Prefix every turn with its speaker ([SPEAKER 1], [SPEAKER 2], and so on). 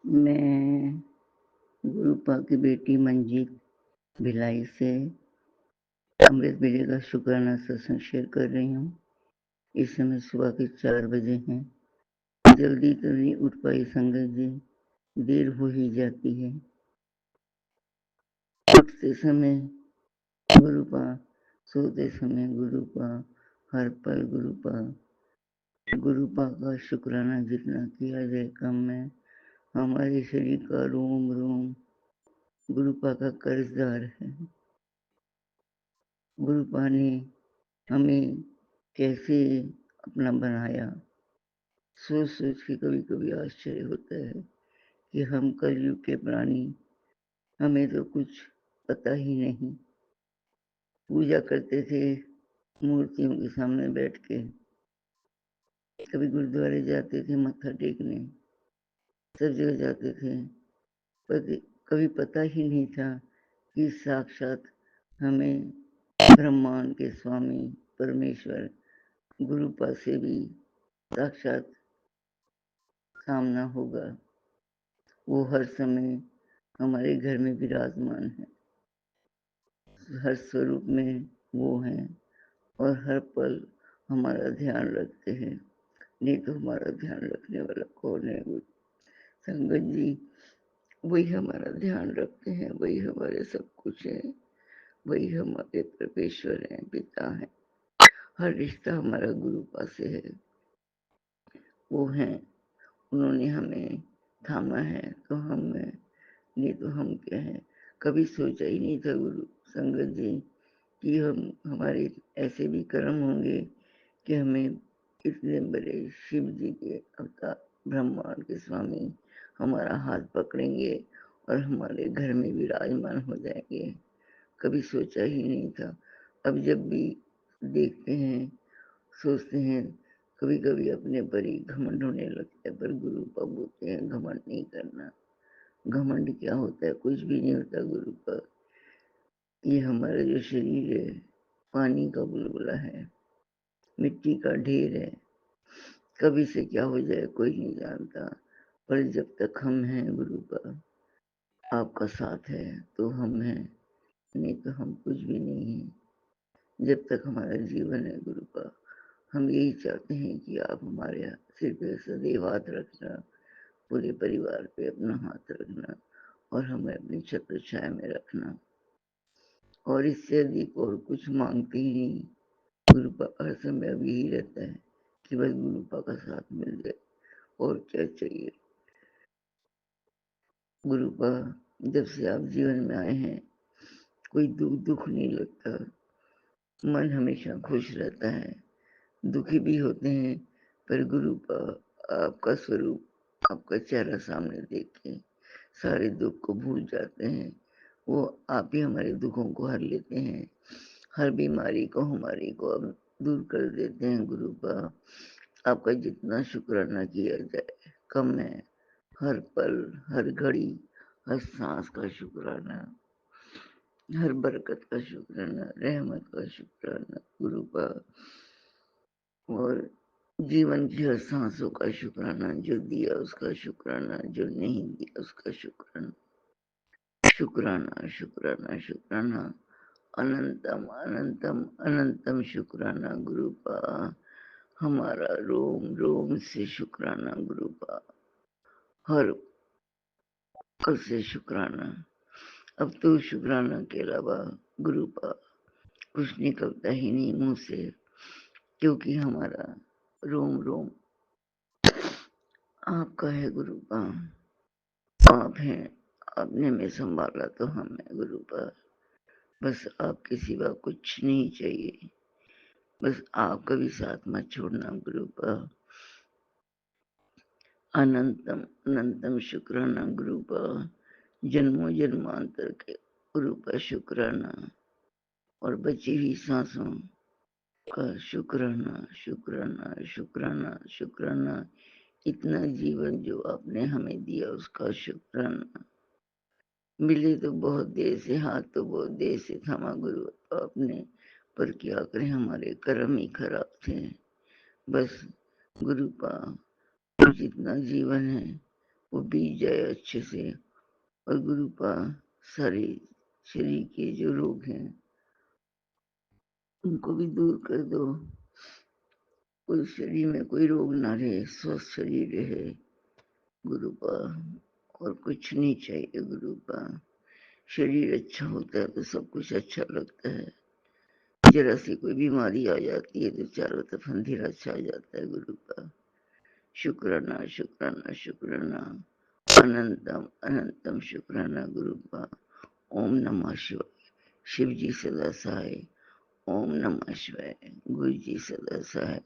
[SPEAKER 1] मैं गुरुपा की बेटी मंजीत भिलाई से अमृत वेले का शुक्राना सत्संग शेयर कर रही हूँ। इस समय सुबह के 4 बजे हैं। जल्दी तो नहीं उठ पाई संगत जी, देर हो ही जाती है। उठते समय गुरुपा, सोते समय गुरुपा, हर पल गुरुपा। गुरुपा का शुक्राना जितना किया जाए कम है। हमारे शरीर का रोम रोम गुरुपा का कर्जदार है। गुरुपा ने हमें कैसे अपना बनाया, सोच सोच के कभी कभी आश्चर्य होता है कि हम कलयुग के प्राणी, हमें तो कुछ पता ही नहीं। पूजा करते थे मूर्तियों के सामने बैठ के, कभी गुरुद्वारे जाते थे मत्था टेकने, सब जगह जाते थे, पर कभी पता ही नहीं था कि साक्षात हमें ब्रह्मांड के स्वामी परमेश्वर गुरुपा से भी साक्षात सामना होगा। वो हर समय हमारे घर में विराजमान है, हर स्वरूप में वो हैं और हर पल हमारा ध्यान रखते हैं। नहीं तो हमारा ध्यान रखने वाला कौन है? संगत जी वही हमारा ध्यान रखते हैं, वही हमारे सब कुछ है, वही हमारे परमेश्वर हैं, पिता हैं। हर रिश्ता हमारा गुरुपा से है। वो हैं, उन्होंने हमें थामा है तो हम हैं, नहीं तो हम क्या हैं? कभी सोचा ही नहीं था गुरु संगत जी कि हमारे ऐसे भी कर्म होंगे कि हमें इतने बड़े शिव जी के अवतार ब्रह्मांड के स्वामी हमारा हाथ पकड़ेंगे और हमारे घर में विराजमान हो जाएंगे। कभी सोचा ही नहीं था। अब जब भी देखते हैं, सोचते हैं, कभी कभी अपने पर ही घमंड होने लगता है। पर गुरु का बोलते हैं घमंड नहीं करना। घमंड क्या होता है? कुछ भी नहीं होता गुरु का। ये हमारा जो शरीर है पानी का बुलबुला है, मिट्टी का ढेर है, कभी से क्या हो जाए कोई नहीं जानता। पर जब तक हम हैं गुरु का, आपका साथ है तो हम हैं, नहीं तो हम कुछ भी नहीं हैं। जब तक हमारा जीवन है गुरु का, हम यही चाहते हैं कि आप हमारे सिर पे सदैव हाथ रखना, पूरे परिवार पे अपना हाथ रखना और हमें अपनी छत्र छाया में रखना। और इससे अधिक और कुछ मांगते ही नहीं। गुरुपा हर समय अब यही रहता है कि बस गुरुपा का साथ मिल जाए, और क्या चाहिए। गुरुपा जब से आप जीवन में आए हैं, कोई दुख नहीं लगता, मन हमेशा खुश रहता है। दुखी भी होते हैं, पर गुरुपा आपका स्वरूप, आपका चेहरा सामने देख के सारे दुख को भूल जाते हैं। वो आप ही हमारे दुखों को हर लेते हैं, हर बीमारी को हमारी को अब दूर कर देते हैं। गुरुपा आपका जितना शुक्राना किया जाए कम है। हर पल, हर घड़ी, हर सांस का शुक्राना, हर बरकत का शुक्राना, रहमत का शुक्राना गुरुपा। और जीवन की हर सांसों का शुक्राना, जो दिया उसका शुक्राना, जो नहीं दिया उसका शुक्राना। शुक्राना शुक्राना शुक्राना, अनंतम अनंतम अनंतम शुक्राना गुरुपा। हमारा रोम रोम से शुक्राना गुरुपा, हर पल से शुक्राना। अब तो शुक्राना के अलावा गुरुपा कुछ निकलता ही नहीं मुंह से, क्योंकि हमारा रोम रोम आपका है गुरुपा। आप हैं, आपने हमें संभाला तो हम हैं गुरुपा। बस आपके सिवा कुछ नहीं चाहिए, बस आपका भी साथ मत छोड़ना गुरुपा। अनंतम अनंतम शुक्राना गुरुपा, जन्मों जन्मांतर के गुरुपा शुक्राना। और बची हुई सांसों का शुक्राना शुक्राना शुक्राना शुक्राना। इतना जीवन जो आपने हमें दिया उसका शुक्राना। मिले तो बहुत देर से, हाथ तो बहुत देर से थामा गुरु आपने, पर क्या करें हमारे कर्म ही खराब थे। बस गुरुपा जितना जीवन है वो बीत जाए अच्छे से। और गुरुपा सारे शरीर के जो रोग हैं उनको भी दूर कर दो। कोई शरीर में कोई रोग ना रहे, स्वस्थ शरीर रहे गुरुपा। और कुछ नहीं चाहिए गुरुपा। शरीर अच्छा होता है तो सब कुछ अच्छा लगता है। जरा सी कोई बीमारी आ जाती है तो चारों तरफ अंधेरा छा जाता है गुरुपा। शुक्राना शुक्राना शुक्राना, अनंतम अनंतम शुक्राना गुरुपा। ओम नमः शिवाय। शिव जी सदा सहाय। ओम नमः शिवाय। गुरु जी सदा सहाय।